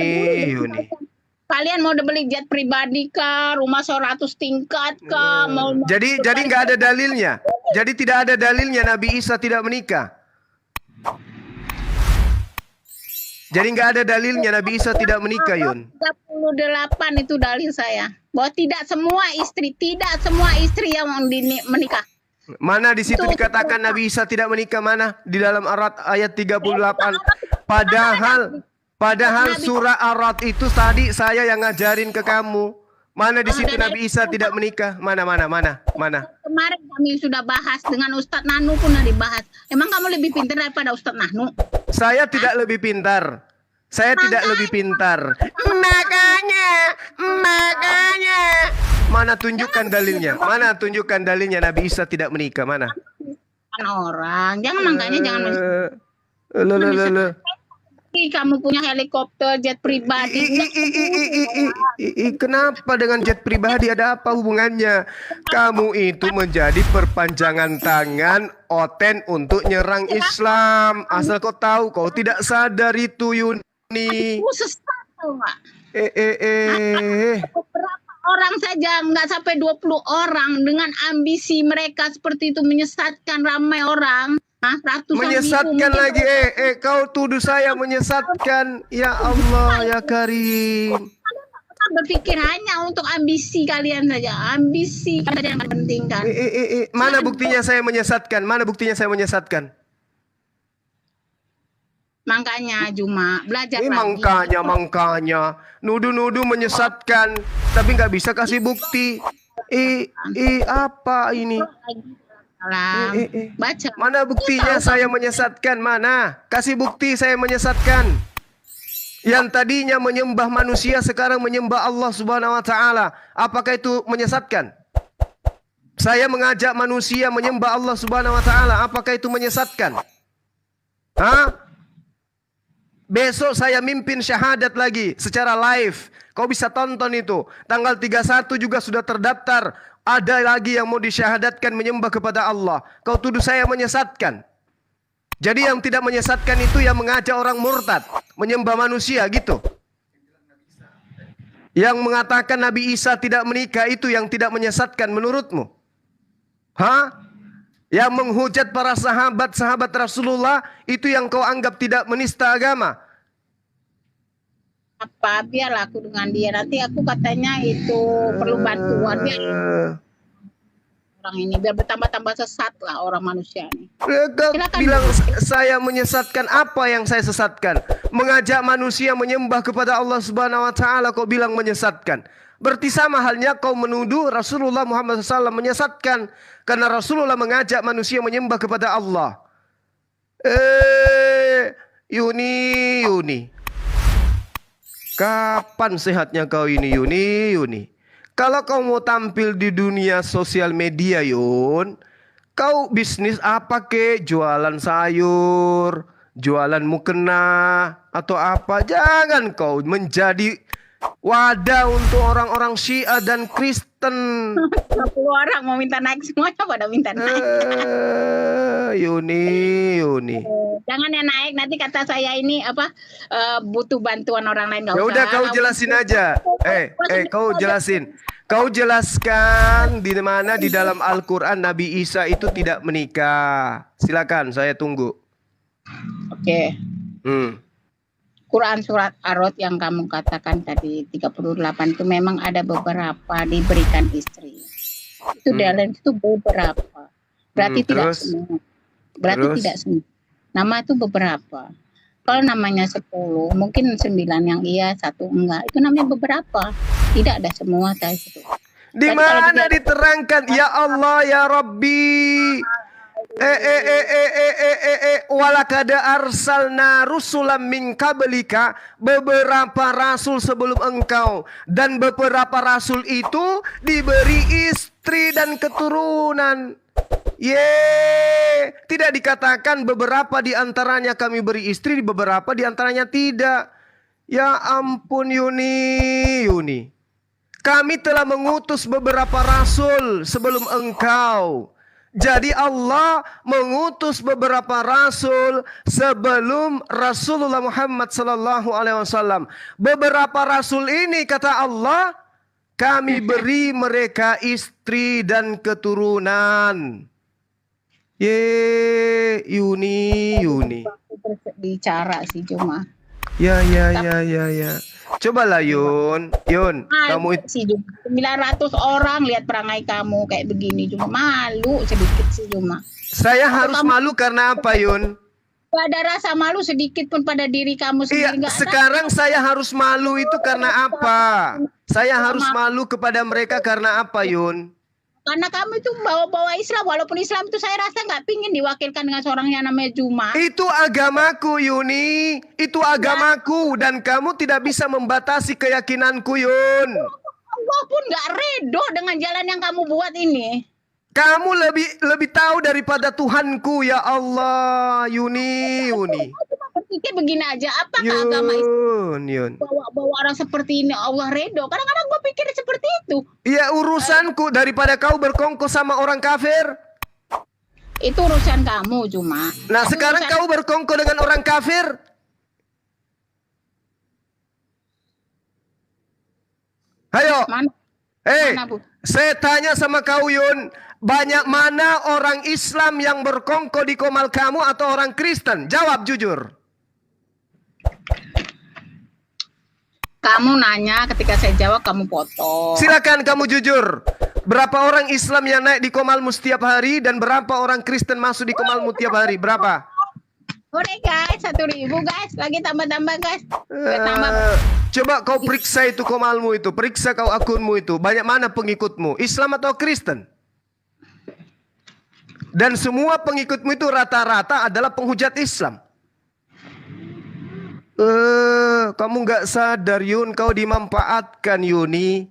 Kalian mau beli jet pribadi kah? Rumah 100 tingkat kah? Jadi nggak ada dalilnya. Jadi tidak ada dalilnya Nabi Isa tidak menikah. Jadi nggak ada dalilnya Nabi Isa tidak menikah, Yun. 38 itu dalil saya. Bahwa tidak semua istri yang menikah. Mana di situ dikatakan Nabi Isa tidak menikah? Mana? Di dalam Ar-Ra'd ayat 38. Padahal surah Ar-Ra'd itu tadi saya yang ngajarin ke kamu. Mana di situ Nabi Isa tidak menikah? Mana? Kemarin kami sudah bahas dengan Ustadz Nanu pun sudah dibahas. Emang kamu lebih pintar daripada Ustadz Nanu? Saya tidak lebih pintar. Makanya. Mana tunjukkan dalilnya Nabi Isa tidak menikah? Mana? Orang. Jangan kamu punya helikopter, jet pribadi. Kenapa dengan jet pribadi? Ada apa hubungannya? Kamu itu menjadi perpanjangan tangan Oten untuk nyerang Islam. Asal kau tahu, kau tidak sadar itu, Yuni. Aku sesat tau gak? Beberapa orang saja, nggak sampai 20 orang dengan ambisi mereka seperti itu menyesatkan ramai orang. Menyesatkan lagi, kau tuduh saya menyesatkan. Ya Allah, ya Karim. Berpikir hanya untuk ambisi kalian saja. Ambisi kalian yang pentingkan. Mana buktinya saya menyesatkan? Makanya Juma belajar lagi. Makanya nuduh-nuduh menyesatkan, tapi nggak bisa kasih bukti. Apa ini? Baca. Mana buktinya saya menyesatkan? Mana? Kasih bukti saya menyesatkan. Yang tadinya menyembah manusia sekarang menyembah Allah Subhanahu wa taala. Apakah itu menyesatkan? Saya mengajak manusia menyembah Allah Subhanahu wa taala. Apakah itu menyesatkan? Besok saya mimpin syahadat lagi secara live. Kau bisa tonton itu. Tanggal 31 juga sudah terdaftar. Ada lagi yang mau disyahadatkan menyembah kepada Allah. Kau tuduh saya menyesatkan. Jadi yang tidak menyesatkan itu yang mengajak orang murtad menyembah manusia gitu. Yang mengatakan Nabi Isa tidak menikah itu yang tidak menyesatkan menurutmu? Yang menghujat para sahabat Rasulullah itu yang kau anggap tidak menista agama? Apa biarlah aku dengan dia, nanti aku katanya itu perlu bantuan biar orang ini biar bertambah-tambah sesat lah orang manusia ini. Bilang saya menyesatkan, apa yang saya sesatkan? Mengajak manusia menyembah kepada Allah Subhanahu wa taala kau bilang menyesatkan. Berarti sama halnya kau menuduh Rasulullah Muhammad SAW menyesatkan karena Rasulullah mengajak manusia menyembah kepada Allah. Yuni. Kapan sehatnya kau ini Yuni? Kalau kau mau tampil di dunia sosial media, Yun, kau bisnis apa ke? Jualan sayur, jualan mukena, atau apa? Jangan kau menjadi wadah untuk orang-orang Syiah dan Kristen. 10 orang mau minta naik, semuanya pada minta naik. Yuni. Jangan ya naik, nanti kata saya ini butuh bantuan orang lain. Ya udah kau jelasin aja. Kau jelasin. Kau jelaskan di mana di dalam Al-Quran Nabi Isa itu tidak menikah. Silakan, saya tunggu. Oke. Quran surat Ar-Rod yang kamu katakan tadi 38 itu memang ada beberapa diberikan istri. Itu dalam itu beberapa. Berarti tidak semua. Tidak semua. Nama itu beberapa. Kalau namanya 10, mungkin 9 yang iya, 1 enggak. Itu namanya beberapa. Tidak ada semua saya itu. Di mana diterangkan ya Allah ya Rabbi? Walakad arsalna rusulam min qablika, beberapa rasul sebelum engkau, dan beberapa rasul itu diberi istri dan keturunan. Tidak dikatakan beberapa di antaranya kami beri istri, beberapa di antaranya tidak. Ya ampun Yuni. Kami telah mengutus beberapa rasul sebelum engkau. Jadi Allah mengutus beberapa rasul sebelum Rasulullah Muhammad sallallahu alaihi wasallam. Beberapa rasul ini kata Allah, kami beri mereka istri dan keturunan. Yuni. Bicara sih cuma. Ya. Cobalah Yun, kamu sih 900 orang lihat perangai kamu kayak begini, cuma malu sedikit sih cuma. Saya harus malu karena apa Yun? Gak ada rasa malu sedikit pun pada diri kamu sendiri. Iya, sekarang saya harus malu itu karena apa? Saya harus malu kepada mereka karena apa Yun? Karena kamu itu bawa-bawa Islam, walaupun Islam itu saya rasa nggak pingin diwakilkan dengan seorang yang namanya Juma. Itu agamaku Yuni, itu agamaku dan kamu tidak bisa membatasi keyakinanku Yun. Allah pun nggak redo dengan jalan yang kamu buat ini. Kamu lebih tahu daripada Tuhanku ya Allah Yuni. Berpikir begini aja, apakah agama Yun. Bawa orang seperti ini Allah redo? Kadang-kadang gue pikir seperti itu. Iya urusanku daripada kau berkongkol sama orang kafir. Itu urusan kamu cuma. Nah sekarang kau berkongkol dengan orang kafir. Ayo. Saya tanya sama kau Yun. Banyak mana orang Islam yang berkongkol di komal kamu atau orang Kristen? Jawab jujur. Kamu nanya, ketika saya jawab kamu potong. Silakan kamu jujur. Berapa orang Islam yang naik di komalmu setiap hari dan berapa orang Kristen masuk di komalmu tiap hari? Berapa? Udah guys, 1.000 guys. Lagi tambah-tambah guys. Coba kau periksa itu komalmu itu. Periksa kau akunmu itu. Banyak mana pengikutmu? Islam atau Kristen? Dan semua pengikutmu itu rata-rata adalah penghujat Islam. Kamu nggak sadar Yun, kau dimanfaatkan Yuni.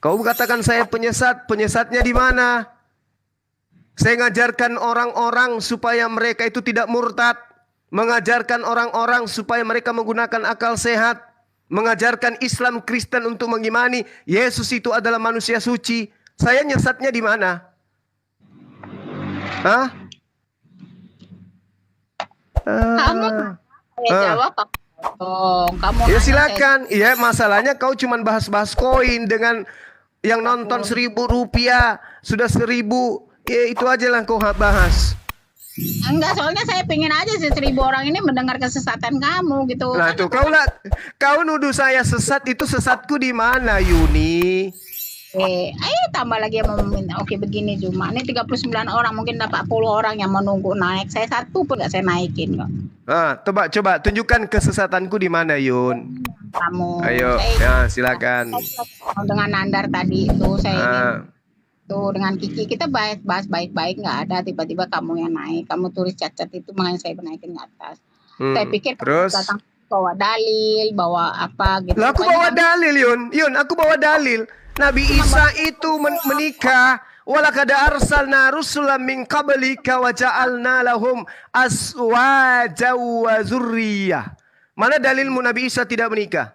Kau katakan saya penyesat, penyesatnya di mana? Saya ngajarkan orang-orang supaya mereka itu tidak murtad, mengajarkan orang-orang supaya mereka menggunakan akal sehat, mengajarkan Islam Kristen untuk mengimani Yesus itu adalah manusia suci. Saya nyesatnya di mana? Hah? Kamu jawab apa? Kamu ya silakan. Iya masalahnya kau cuman bahas-bahas koin dengan yang nonton 1.000 rupiah sudah 1.000. Ya itu aja lah kau bahas. Enggak, soalnya saya pengen aja 1.000 orang ini mendengar kesesatan kamu gitu. Nah tuh kau nuduh saya sesat, itu sesatku di mana Yuni? Ayo tambah lagi yang mau meminta. Oke begini cuma ini 39 orang, mungkin 40 orang yang menunggu naik. Saya satu pun nggak saya naikin kok. Coba tunjukkan kesesatanku di mana Yun. Kamu. Ayo, ya silakan. Dengan Nandar tadi itu saya tuh dengan Kiki kita bahas baik-baik, nggak ada tiba-tiba kamu yang naik. Kamu tulis cacat itu makanya saya naikin ke atas. Saya pikir terus? bawa dalil, bawa apa gitu. Lah aku Pokoknya bawa kami- dalil Yun, aku bawa dalil. Nabi Isa itu menikah. Walaqad arsalna rusulan min qablika wa ja'alna lahum azwaja wa dzurriyyah. Mana dalilmu Nabi Isa tidak menikah?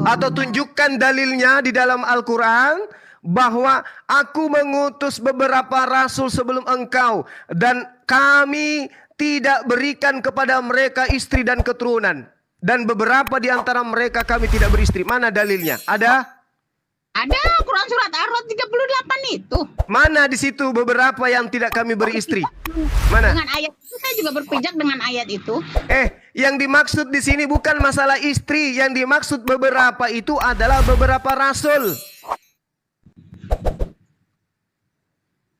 Atau tunjukkan dalilnya di dalam Al-Quran bahwa aku mengutus beberapa rasul sebelum engkau dan kami tidak berikan kepada mereka istri dan keturunan. Dan beberapa di antara mereka kami tidak beristri. Mana dalilnya? Ada? Ada Quran surat Ar-Rod 38 itu. Mana di situ beberapa yang tidak kami beri istri? Mana? Dengan ayat itu saya juga berpijak dengan ayat itu. Yang dimaksud di sini bukan masalah istri. Yang dimaksud beberapa itu adalah beberapa rasul.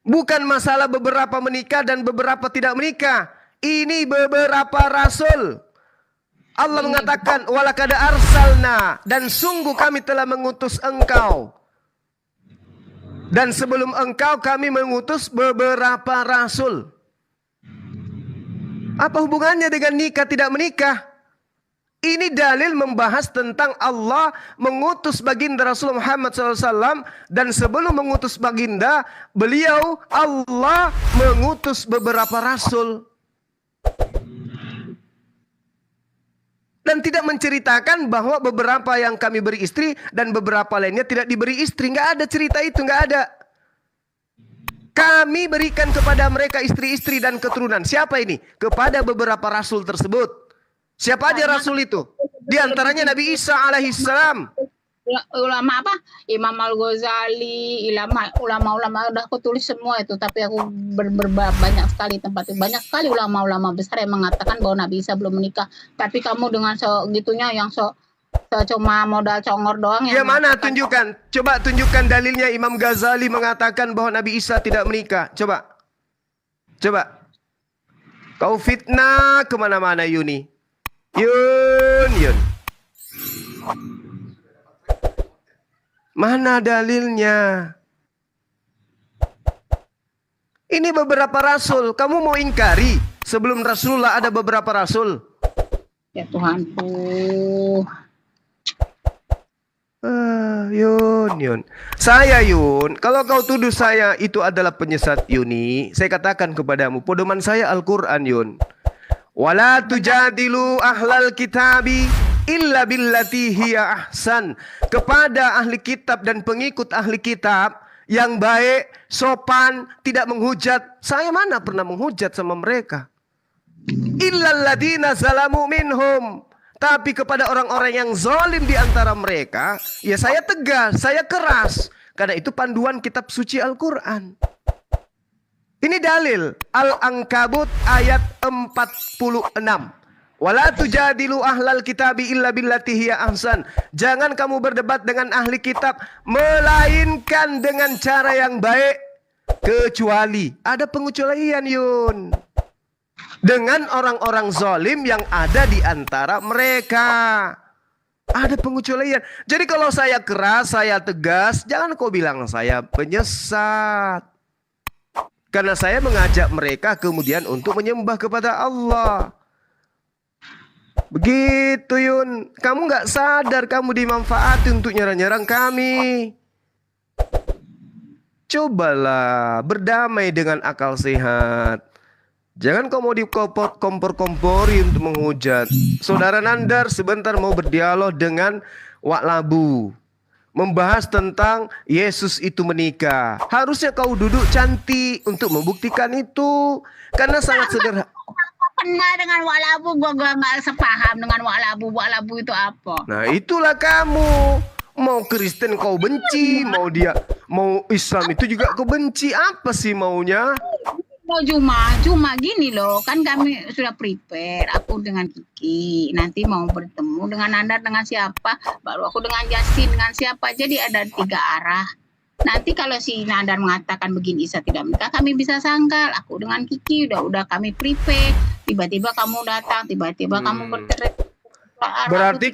Bukan masalah beberapa menikah dan beberapa tidak menikah. Ini beberapa rasul. Allah mengatakan walaqad arsalna, dan sungguh kami telah mengutus engkau. Dan sebelum engkau kami mengutus beberapa rasul. Apa hubungannya dengan nikah tidak menikah? Ini dalil membahas tentang Allah mengutus baginda Rasul Muhammad SAW. Dan sebelum mengutus baginda, beliau Allah mengutus beberapa rasul. Dan tidak menceritakan bahwa beberapa yang kami beri istri dan beberapa lainnya tidak diberi istri. Nggak ada cerita itu, nggak ada. Kami berikan kepada mereka istri-istri dan keturunan. Siapa ini? Kepada beberapa rasul tersebut. Siapa aja rasul itu? Di antaranya Nabi Isa alaihissalam. Ulama apa? Imam Al-Ghazali, ulama-ulama udah aku tulis semua itu, tapi aku banyak sekali tempat, banyak sekali ulama-ulama besar yang mengatakan bahwa Nabi Isa belum menikah. Tapi kamu dengan segitunya yang cuma modal congor doang. Ya mana tunjukkan? Coba tunjukkan dalilnya Imam Ghazali mengatakan bahwa Nabi Isa tidak menikah. Coba. Kau fitnah kemana-mana Yuni. Yun. Mana dalilnya? Ini beberapa rasul. Kamu mau ingkari sebelum Rasulullah ada beberapa rasul? Ya Tuhanku. Yun. Saya Yun, kalau kau tuduh saya itu adalah penyesat Yuni, saya katakan kepadamu, pedoman saya Al-Quran Yun. Wala tujadilu ahlal kitabi illa billati hiya ahsan. Kepada ahli kitab dan pengikut ahli kitab yang baik, sopan, tidak menghujat. Saya mana pernah menghujat sama mereka. Illal ladina zalamu minhum. Tapi kepada orang-orang yang zalim di antara mereka, ya saya tegas, saya keras. Karena itu panduan kitab suci Al-Quran. Ini dalil Al-Ankabut ayat 46. Wala tujadilu ahlal kitabi illa billati hiya ahsan. Jangan kamu berdebat dengan ahli kitab melainkan dengan cara yang baik, kecuali ada pengecualian Yun. Dengan orang-orang zalim yang ada di antara mereka. Ada pengecualian. Jadi kalau saya keras, saya tegas, jangan kau bilang saya penyesat. Karena saya mengajak mereka kemudian untuk menyembah kepada Allah. Begitu Yun. Kamu gak sadar kamu dimanfaati untuk nyerang-nyerang kami. Cobalah berdamai dengan akal sehat. Jangan kau mau dikompor-kompori untuk menghujat. Saudara Nandar sebentar mau berdialog dengan Wak Labu. Membahas tentang Yesus itu menikah. Harusnya kau duduk cantik untuk membuktikan itu. Karena sangat sederhana. Pernah dengan Wak Labu, gua nggak sepaham dengan Wak Labu. Wak Labu itu apa? Nah itulah kamu. Mau Kristen kau benci, mau Islam itu juga kau benci. Apa sih maunya? Mau cuma gini loh, kan kami sudah prepare, aku dengan Kiki, nanti mau bertemu dengan Nandar dengan siapa, baru aku dengan Justin dengan siapa, jadi ada 3 arah. Nanti kalau si Nandar mengatakan begini Isa tidak menikah, kami bisa sangkal, aku dengan Kiki udah kami prepare, tiba-tiba kamu datang, tiba-tiba kamu berteriak. Berarti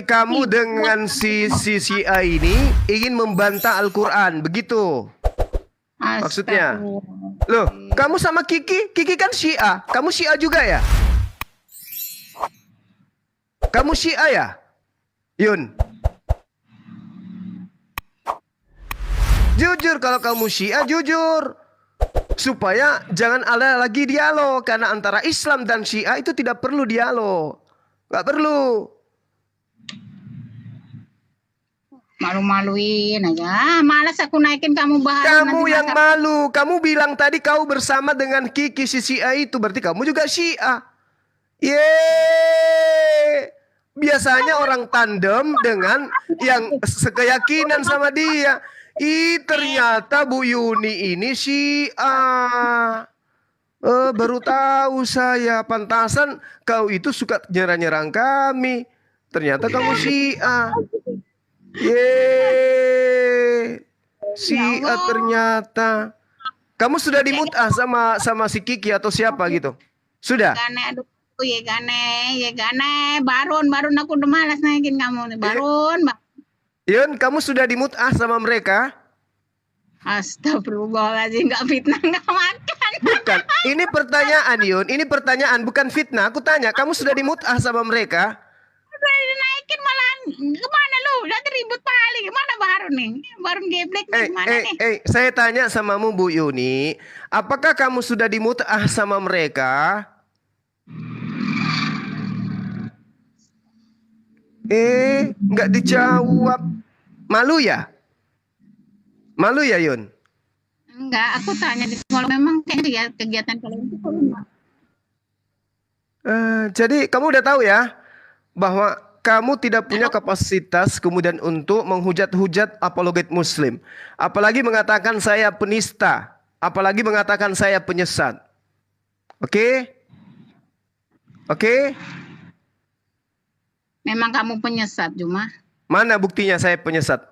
kamu dengan si A ini ingin membantah Al-Quran, begitu? Maksudnya, loh, kamu sama Kiki kan Syiah, kamu Syiah juga ya? Kamu Syiah ya? Yun. Jujur kalau kamu Syiah, jujur. Supaya jangan ada lagi dialog. Karena antara Islam dan Syiah itu tidak perlu dialog. Gak perlu. Malu-maluin aja. Malas aku naikin kamu bahas. Kamu yang malu. Kamu bilang tadi kau bersama dengan Kiki si Syiah itu. Berarti kamu juga Syiah. Yeay. Biasanya orang tandem dengan yang sekeyakinan sama dia. Ternyata Bu Yuni ini Syiah. Baru tahu saya. Pantasan kau itu suka nyerang-nyerang kami. Ternyata kamu Syiah. Yeay. Syiah ternyata. Kamu sudah dimut'ah sama si Kiki atau siapa gitu? Sudah? Aduh, ya gane. Barun aku udah malas naikin kamu nih. Barun. Yun, kamu sudah dimut'ah sama mereka? Astagfirullahaladzim, nggak fitnah, nggak makan. Bukan, ini pertanyaan Yun, ini pertanyaan bukan fitnah. Aku tanya, kamu sudah dimut'ah sama mereka? Udah dinaikin malahan, kemana lu? Udah ribut paling, mana Barun nih? Barun geblek nih, mana nih? Saya tanya samamu Bu Yuni, apakah kamu sudah dimut'ah sama mereka? Nggak dijawab. Malu ya? Malu ya Yun? Enggak, aku tanya kalau memang kayak kegiatan kalian itu jadi kamu udah tahu ya bahwa kamu tidak punya kapasitas kemudian untuk menghujat-hujat apologet Muslim, apalagi mengatakan saya penista, apalagi mengatakan saya penyesat. Oke? Memang kamu penyesat, Juma. Mana buktinya saya penyesat?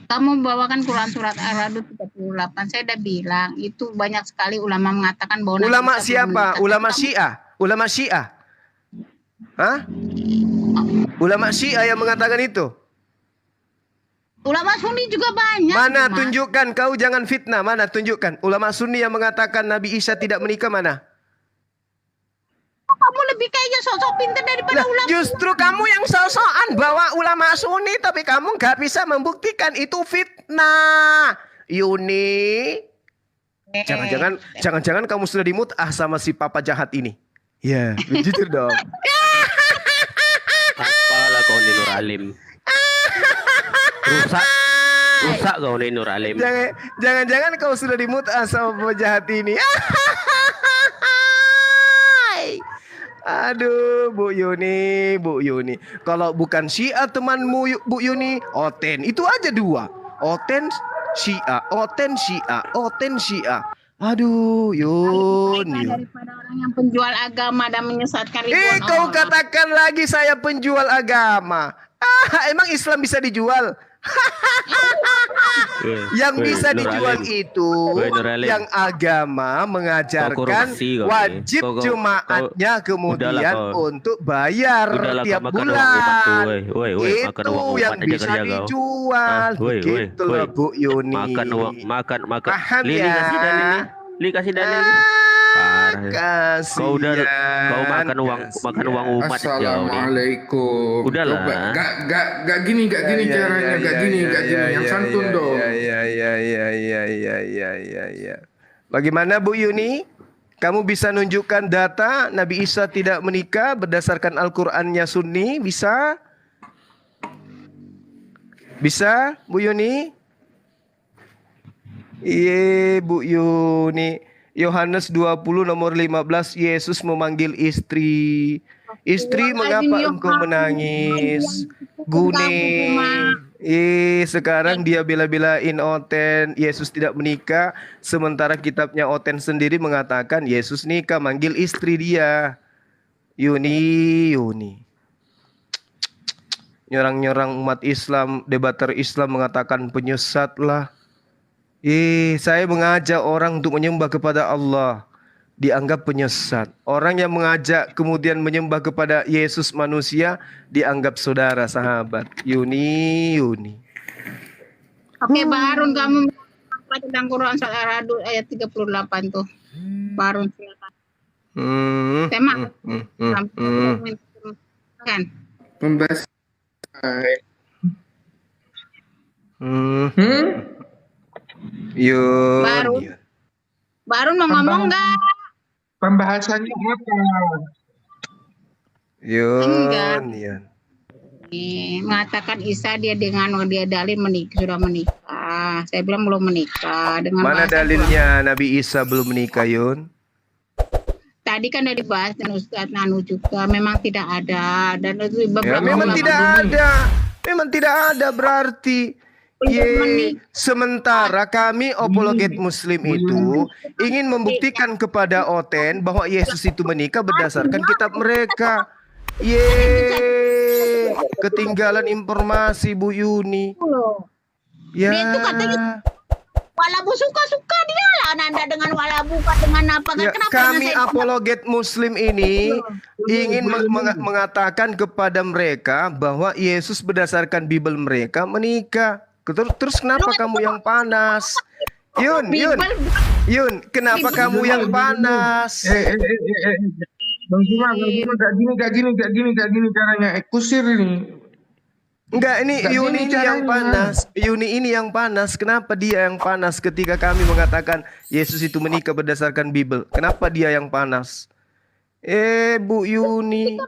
Kamu bawakan Quran surat Ar-Ra'd 38. Saya udah bilang, itu banyak sekali ulama mengatakan bahwa ulama siapa? Ulama Syiah? Ulama Syiah? Hah? Ulama Syiah yang mengatakan itu? Ulama Sunni juga banyak. Mana Juma. tunjukkan, kau jangan fitnah. Mana tunjukkan? Ulama Sunni yang mengatakan Nabi Isa tidak menikah mana? Kamu lebih kayaknya sosok pintar daripada ulama. Justru kamu yang sosokan bawa ulama Sunni, tapi kamu nggak bisa membuktikan itu fitnah. Yuni, jangan-jangan kamu sudah dimut'ah sama si papa jahat ini. Ya, jujur dong. Apalah kau ni Nur Alim. Rusak kau ni Nur Alim. Jangan-jangan kau sudah dimut'ah sama papa jahat ini. Aduh, Bu Yuni. Kalau bukan Syiah temanmu Bu Yuni, Oten. Itu aja dua. Oten Syiah. Aduh, Yuni. Daripada orang yang penjual agama dan menyesatkan ribuan orang. Kau katakan lagi saya penjual agama. Emang Islam bisa dijual? Yang bisa dijual itu yang agama mengajarkan wajib Jumatnya kemudian untuk bayar tiap bulan. Itu yang bisa dijual. Begitu loh Bu Yuni. Makan. Paham ya? Kasih dalil. Kau makan uang umat. Assalamualaikum. Udahlah. Gak gini caranya, gak gini yang santun dong. Ya. Bagaimana Bu Yuni? Kamu bisa nunjukkan data Nabi Isa tidak menikah berdasarkan Al-Qur'annya Sunni? Bisa? Bisa, Bu Yuni? Iya, Bu Yuni. Yohanes 20 nomor 15, Yesus memanggil istri. Istri, mengapa engkau menangis? Gune. Sekarang dia bela-belain Oten. Yesus tidak menikah. Sementara kitabnya Oten sendiri mengatakan Yesus nikah, manggil istri dia. Yuni. Nyerang-nyerang umat Islam, debater Islam mengatakan penyesatlah. Saya mengajak orang untuk menyembah kepada Allah, dianggap penyesat. Orang yang mengajak kemudian menyembah kepada Yesus manusia dianggap saudara, sahabat. Yuni. Oke, Barun, kamu tentang Quran surat Ar-Ra'd ayat 38 tuh. Barun silakan. Tema. Kan. Membahas. Yun. Baru. Yun. Baru mau ngomong nggak? Pembahasannya apa? Enggak. Yun. Mengatakan Isa dia dalil sudah menikah. Saya bilang belum menikah. Dengan Mana bahasa dalilnya Nabi Isa belum menikah, Yun? Tadi kan udah dibahas dan Ustadz Nanu juga memang tidak ada dan itu Ya, beberapa memang ulama tidak dulu. ada. Memang tidak ada berarti. Sementara kami apologet Muslim itu ingin membuktikan kepada Oten bahwa Yesus itu menikah berdasarkan kitab mereka. Ketinggalan informasi Bu Yuni. Ya. Dia itu katanya walabu suka-suka dia lah Nanda dengan walabu dengan apa kan Ya, kenapa kami saya apologet Muslim ini ingin mengatakan kepada mereka bahwa Yesus berdasarkan Bible mereka menikah. Terus kenapa kamu yang panas? Yun, kenapa kamu yang panas? Bang Zuma gak gini caranya. Kusir ini. Enggak, ini Gak Yuni gini ini yang caranya. panas. Yuni ini yang panas. Kenapa dia yang panas ketika kami mengatakan Yesus itu menikah berdasarkan Bible? Kenapa dia yang panas? Bu Yuni.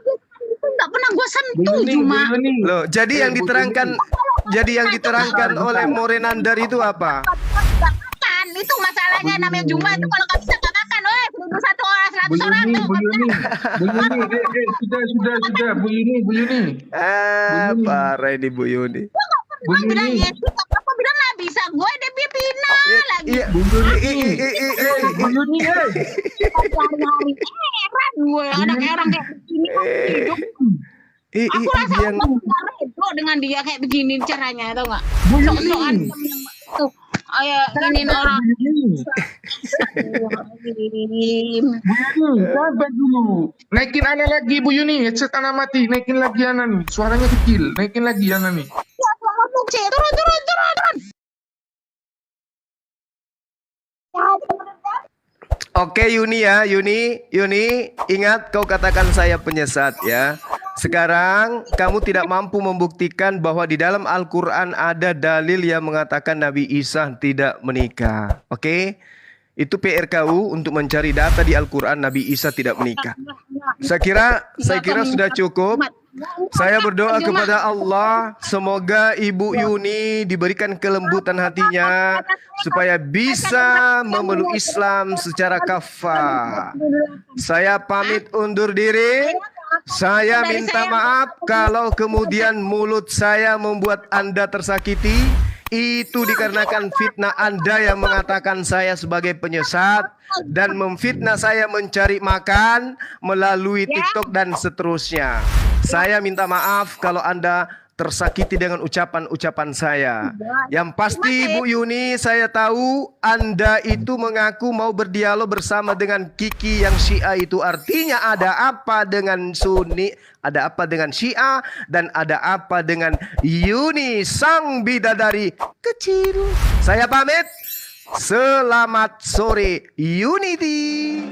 nggak pernah gue sentuh cuma Loh, jadi yang diterangkan oleh Morenandar itu apa? nggak makan itu masalahnya namanya Juma itu kalau nggak bisa nggak makan, satu orang 100 orang tuh. Sudah, Bu Yuni. Parah ini Bu Yuni. Gue bilang Yesus apa bilang nggak bisa gue dia pina lagi. Iya. Bu Yuni, Hari-hari heran gue anaknya orang kayak begini kok hidup. Aku rasa yang aku nggak redo dengan dia kayak begini caranya, tau nggak? Bu Sok-sokan Yuni. tuh, ayo ingin orang. Sabar dulu. Naikin anak lagi Bu Yuni, headset anak mati. Naikin lagi anak nih. Suaranya kecil. Naikin lagi anak nih. Turun. Oke Yuni ya, Yuni, ingat kau katakan saya penyesat ya. Sekarang kamu tidak mampu membuktikan bahwa di dalam Al-Quran ada dalil yang mengatakan Nabi Isa tidak menikah. Oke? Itu PRKU untuk mencari data di Al-Quran Nabi Isa tidak menikah. Saya kira sudah cukup. Saya berdoa kepada Allah, semoga Ibu Yuni diberikan kelembutan hatinya supaya bisa memeluk Islam secara kafah. Saya pamit undur diri. Saya minta maaf kalau kemudian mulut saya membuat Anda tersakiti. Itu dikarenakan fitnah Anda yang mengatakan saya sebagai penyesat dan memfitnah saya mencari makan melalui TikTok dan seterusnya. Saya minta maaf kalau Anda tersakiti dengan ucapan-ucapan saya. Yang pasti Bu Yuni, saya tahu Anda itu mengaku mau berdialog bersama dengan Kiki yang Syiah itu. Artinya ada apa dengan Sunni, ada apa dengan Syiah, dan ada apa dengan Yuni sang bidadari kecil. Saya pamit. Selamat sore Unity.